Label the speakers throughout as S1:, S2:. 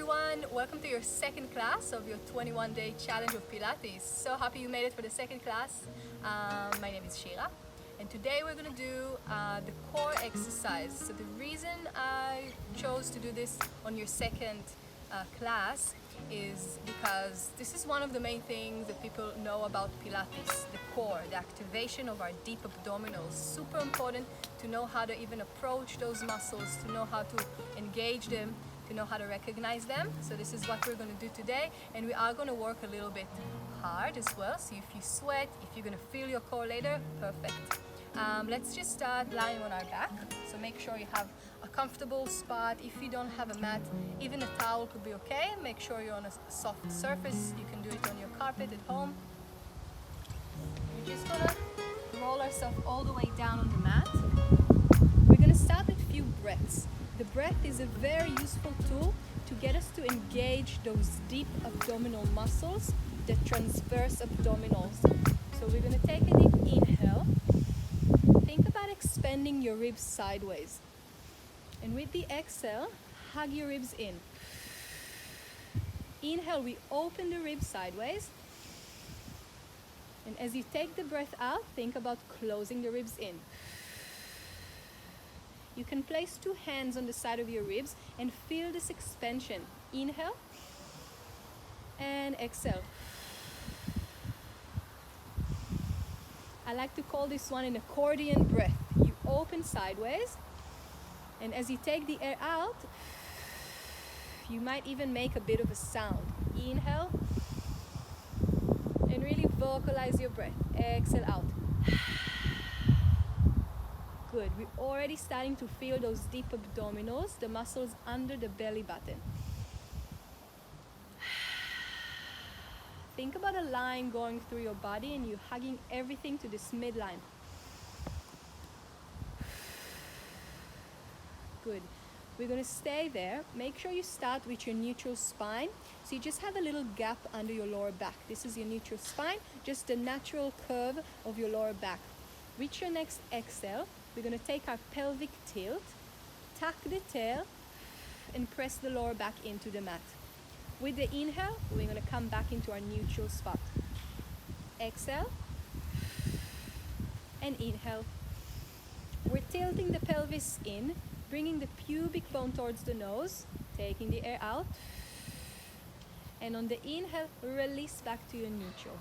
S1: everyone, welcome to your second class of your 21-day challenge of Pilates. So happy you made it for the second class. My name is Shira and today we're going to do the core exercise. So the reason I chose to do this on your second class is because this is one of the main things that people know about Pilates, the core, the activation of our deep abdominals. Super important to know how to even approach those muscles, to know how to engage them, to know how to recognize them. So this is what we're going to do today, and we are going to work a little bit hard as well. So if you sweat, if you're going to feel your core later, perfect. Let's just start lying on our back. So make sure you have a comfortable spot. If you don't have a mat, even a towel could be okay. Make sure you're on a soft surface. You can do it on your carpet at home. We're just gonna roll ourselves all the way down on the mat. We're gonna start with a few breaths. The breath is a very useful tool to get us to engage those deep abdominal muscles, the transverse abdominals. So we're gonna take a deep inhale. Think about expanding your ribs sideways. And with the exhale, hug your ribs in. Inhale, we open the ribs sideways. And as you take the breath out, think about closing the ribs in. You can place two hands on the side of your ribs and feel this expansion. Inhale and exhale. I like to call this one an accordion breath. You open sideways, and as you take the air out, you might even make a bit of a sound. Inhale, and really vocalize your breath. Exhale out. Good. We're already starting to feel those deep abdominals, the muscles under the belly button. Think about a line going through your body and you hugging everything to this midline. Good. We're going to stay there. Make sure you start with your neutral spine. So you just have a little gap under your lower back. This is your neutral spine, just the natural curve of your lower back. With your next exhale, we're going to take our pelvic tilt, tuck the tail, and press the lower back into the mat. With the inhale, we're going to come back into our neutral spot. Exhale and inhale. We're tilting the pelvis in, bringing the pubic bone towards the nose, taking the air out. And on the inhale, release back to your neutral.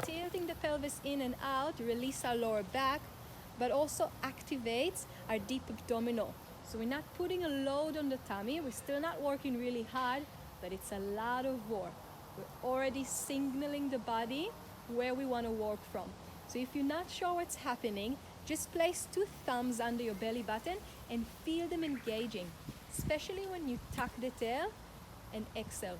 S1: Tilting the pelvis in and out, release our lower back, but also activates our deep abdominal. So we're not putting a load on the tummy, we're still not working really hard, but it's a lot of work. We're already signaling the body where we want to work from. So if you're not sure what's happening, just place two thumbs under your belly button and feel them engaging, especially when you tuck the tail and exhale.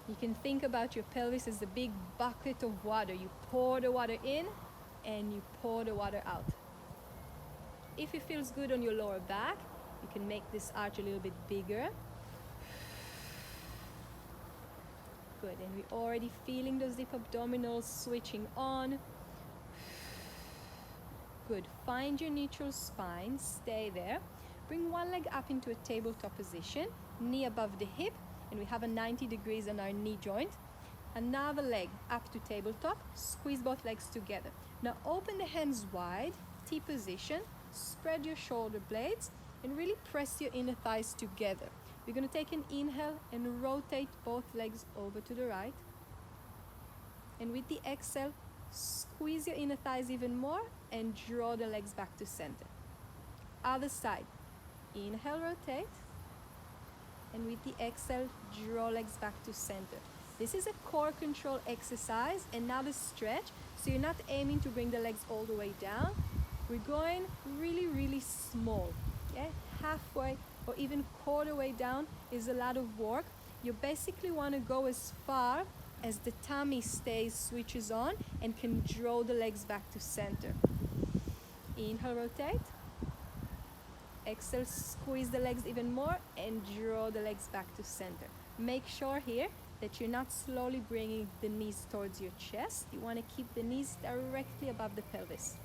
S1: You can think about your pelvis as a big bucket of water. You pour the water in and you pour the water out. If it feels good on your lower back, you can make this arch a little bit bigger. Good, and we're already feeling those deep abdominals switching on. Good, find your neutral spine, stay there. Bring one leg up into a tabletop position, knee above the hip, and we have a 90 degrees on our knee joint. Another leg up to tabletop, squeeze both legs together. Now open the hands wide, T position, spread your shoulder blades, and really press your inner thighs together. We're going to take an inhale and rotate both legs over to the right. And with the exhale, squeeze your inner thighs even more and draw the legs back to center. Other side. Inhale, rotate. And with the exhale, draw legs back to center. This is a core control exercise, and now the stretch. So you're not aiming to bring the legs all the way down. We're going really, really small. Okay? Halfway or even quarter way down is a lot of work. You basically want to go as far as the tummy switches on and can draw the legs back to center. Inhale, rotate. Exhale, squeeze the legs even more and draw the legs back to center. Make sure here that you're not slowly bringing the knees towards your chest. You want to keep the knees directly above the pelvis.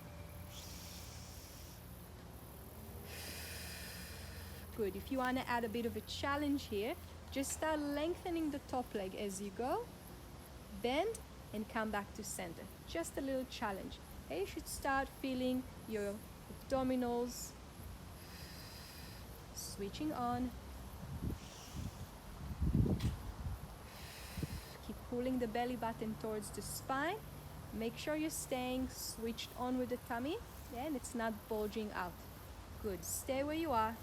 S1: Good. If you want to add a bit of a challenge here, just start lengthening the top leg as you go. Bend and come back to center. Just a little challenge. Okay, you should start feeling your abdominals switching on. Keep pulling the belly button towards the spine. Make sure you're staying switched on with the tummy, and it's not bulging out. Good. Stay where you are.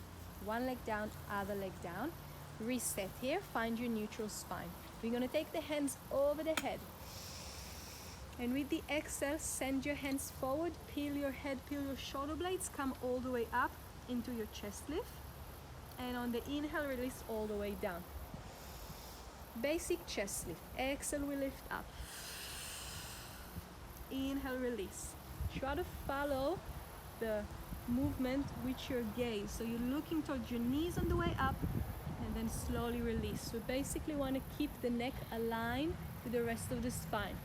S1: One leg down, other leg down. Reset here. Find your neutral spine. We're going to take the hands over the head. And with the exhale, send your hands forward. Peel your head, peel your shoulder blades. Come all the way up into your chest lift. And on the inhale, release all the way down. Basic chest lift. Exhale, we lift up. Inhale, release. Try to follow the movement with your gaze. So you're looking towards your knees on the way up and then slowly release. We basically want to keep the neck aligned with the rest of the spine.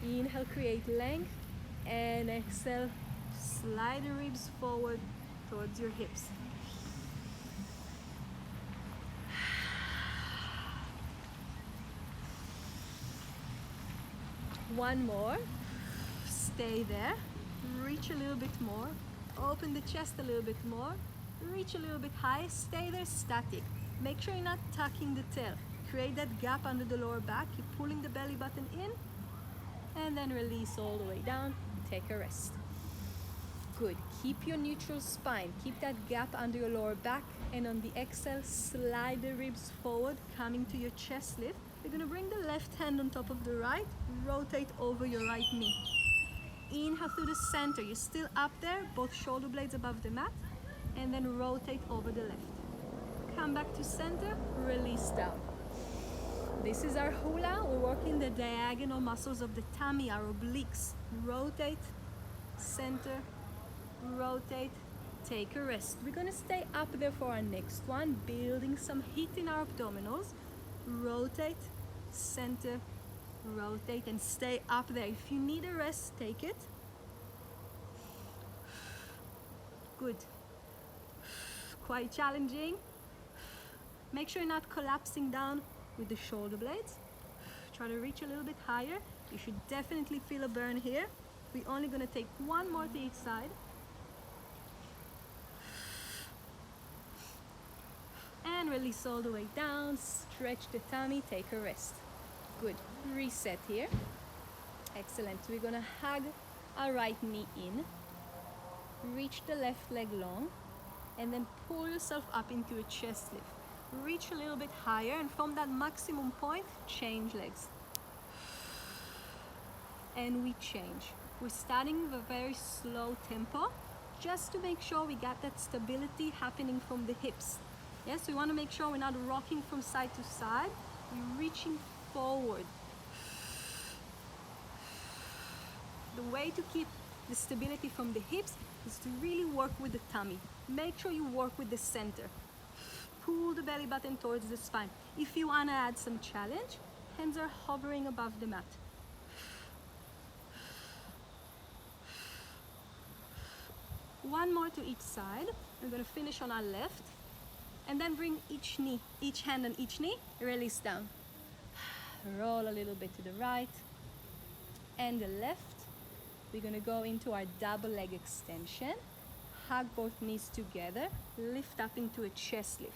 S1: Inhale, create length, and exhale, slide the ribs forward towards your hips. One more. Stay there. Reach a little bit more. Open the chest a little bit more. Reach a little bit higher. Stay there static. Make sure you're not tucking the tail. Create that gap under the lower back. Keep pulling the belly button in. And then release all the way down. Take a rest. Good. Keep your neutral spine. Keep that gap under your lower back. And on the exhale, slide the ribs forward, coming to your chest lift. You're going to bring the left hand on top of the right. Rotate over your right knee. Inhale through the center. You're still up there. Both shoulder blades above the mat. And then rotate over the left. Come back to center. Release down. This is our hula. We're working the diagonal muscles of the tummy, our obliques. Rotate, center, rotate, take a rest. We're going to stay up there for our next one, building some heat in our abdominals. Rotate, center, rotate, and stay up there. If you need a rest, take it. Good. Quite challenging. Make sure you're not collapsing down with the shoulder blades. Try to reach a little bit higher. You should definitely feel a burn here. We're only going to take one more to each side. And release all the way down. Stretch the tummy. Take a rest. Good. Reset here. Excellent. We're going to hug our right knee in. Reach the left leg long. And then pull yourself up into a chest lift. Reach a little bit higher, and from that maximum point, change legs. And we change. We're starting with a very slow tempo, just to make sure we got that stability happening from the hips. Yes, we want to make sure we're not rocking from side to side. We're reaching forward. The way to keep the stability from the hips is to really work with the tummy. Make sure you work with the center. Pull the belly button towards the spine. If you want to add some challenge, hands are hovering above the mat. One more to each side. We're going to finish on our left. And then bring each hand on each knee, release down. Roll a little bit to the right and the left. We're going to go into our double leg extension. Hug both knees together. Lift up into a chest lift.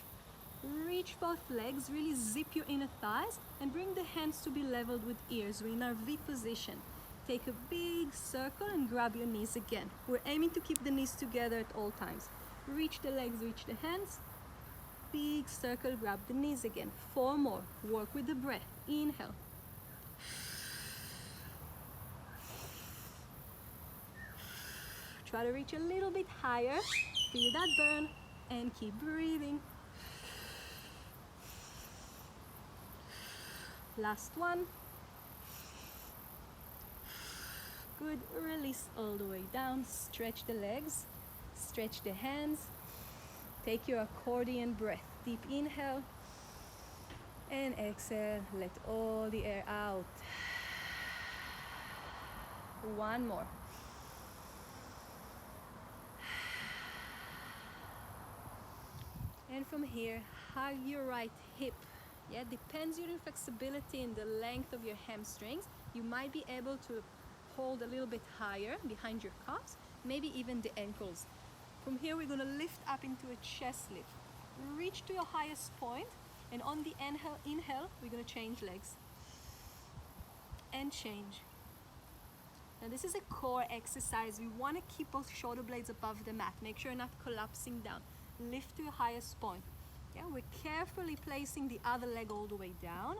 S1: Reach both legs, really zip your inner thighs and bring the hands to be leveled with ears. We're in our V position. Take a big circle and grab your knees again. We're aiming to keep the knees together at all times. Reach the legs, reach the hands. Big circle, grab the knees again. 4 more. Work with the breath. Inhale. Try to reach a little bit higher. Feel that burn and keep breathing. Last one. Good. Release all the way down. Stretch the legs. Stretch the hands. Take your accordion breath. Deep inhale. And exhale. Let all the air out. One more. And from here, hug your right hip. Yeah, depends on your flexibility and the length of your hamstrings. You might be able to hold a little bit higher behind your calves, maybe even the ankles. From here, we're gonna lift up into a chest lift. Reach to your highest point, and on the inhale, we're gonna change legs. And change. Now this is a core exercise. We want to keep both shoulder blades above the mat. Make sure you're not collapsing down. Lift to your highest point. Yeah, we're carefully placing the other leg all the way down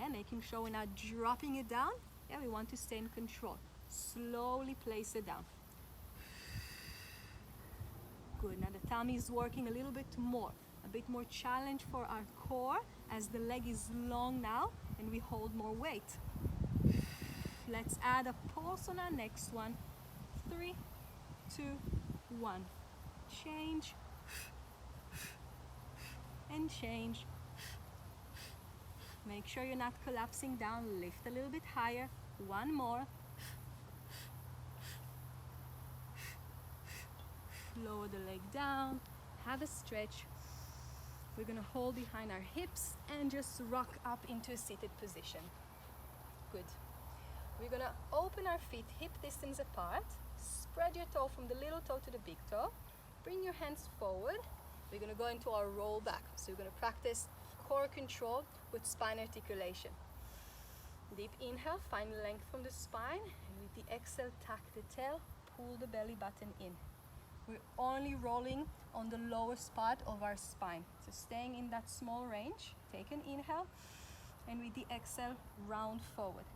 S1: and making sure we're not dropping it down. Yeah, we want to stay in control. Slowly place it down. Good. Now the tummy is working a little bit more. A bit more challenge for our core as the leg is long now and we hold more weight. Let's add a pulse on our next one. 3, 2, 1. Change. And change. Make sure you're not collapsing down. Lift a little bit higher. One more. Lower the leg down. Have a stretch. We're gonna hold behind our hips and just rock up into a seated position. Good. We're gonna open our feet hip distance apart. Spread your toe from the little toe to the big toe. Bring your hands forward. We're gonna go into our roll back. So we're gonna practice core control with spine articulation. Deep inhale, find length from the spine. And with the exhale, tuck the tail, pull the belly button in. We're only rolling on the lowest part of our spine. So staying in that small range. Take an inhale. And with the exhale, round forward.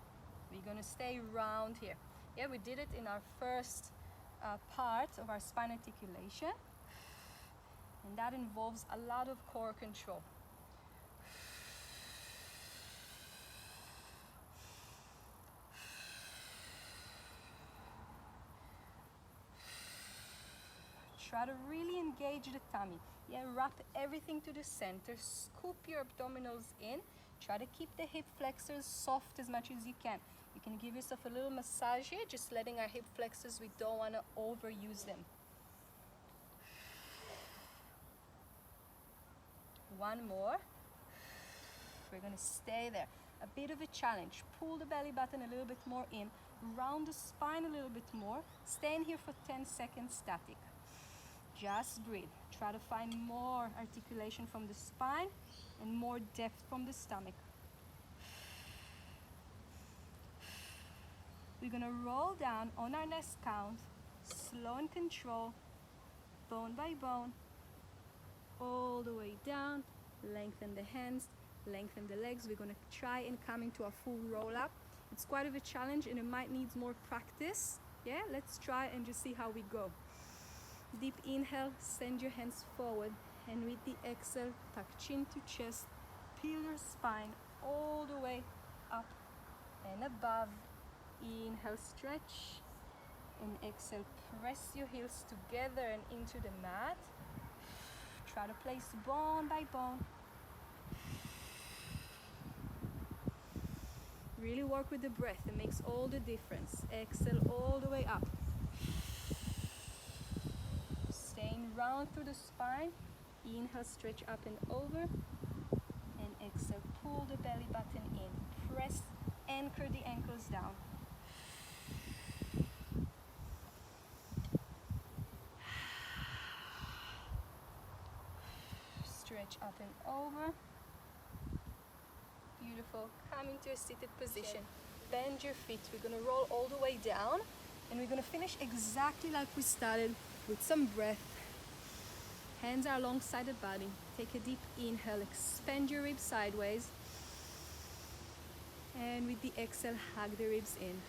S1: We're gonna stay round here. Yeah, we did it in our first part of our spine articulation. And that involves a lot of core control. Try to really engage the tummy. Yeah, wrap everything to the center. Scoop your abdominals in. Try to keep the hip flexors soft as much as you can. You can give yourself a little massage here, just letting our hip flexors, we don't want to overuse them. One more. We're going to stay there. A bit of a challenge. Pull the belly button a little bit more in. Round the spine a little bit more. Stay in here for 10 seconds static. Just breathe. Try to find more articulation from the spine and more depth from the stomach. We're gonna roll down on our next count, slow and control, bone by bone, all the way down. Lengthen the hands, lengthen the legs. We're gonna try and come into a full roll up. It's quite of a challenge and it might need more practice. Yeah, let's try and just see how we go. Deep inhale, send your hands forward, and with the exhale, tuck chin to chest, peel your spine all the way up and above. Inhale, stretch, and exhale, press your heels together and into the mat. Try to place bone by bone. Really work with the breath, it makes all the difference. Exhale all the way up. Staying round through the spine. Inhale, stretch up and over. And exhale, pull the belly button in. Press, anchor the ankles down. Stretch up and over. Beautiful. Come into a seated position. Bend your feet. We're going to roll all the way down. And we're going to finish exactly like we started, with some breath. Hands are alongside the body. Take a deep inhale. Expand your ribs sideways. And with the exhale, hug the ribs in.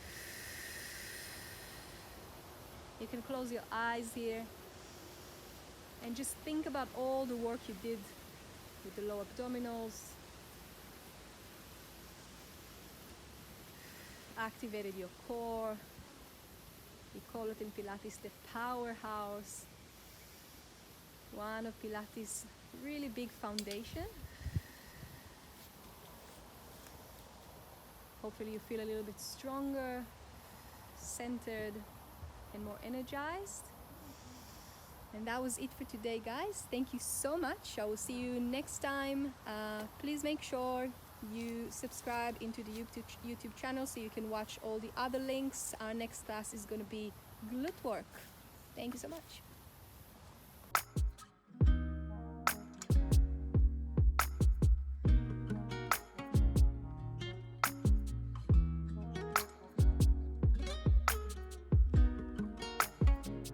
S1: You can close your eyes here. And just think about all the work you did with the low abdominals. Activated your core. We call it in Pilates the powerhouse. One of Pilates' really big foundation. Hopefully you feel a little bit stronger, centered, and more energized. And that was it for today, guys. Thank you so much. I will see you next time. Please make sure you subscribe into the YouTube channel so you can watch all the other links. Our next class is going to be glute work. Thank you so much.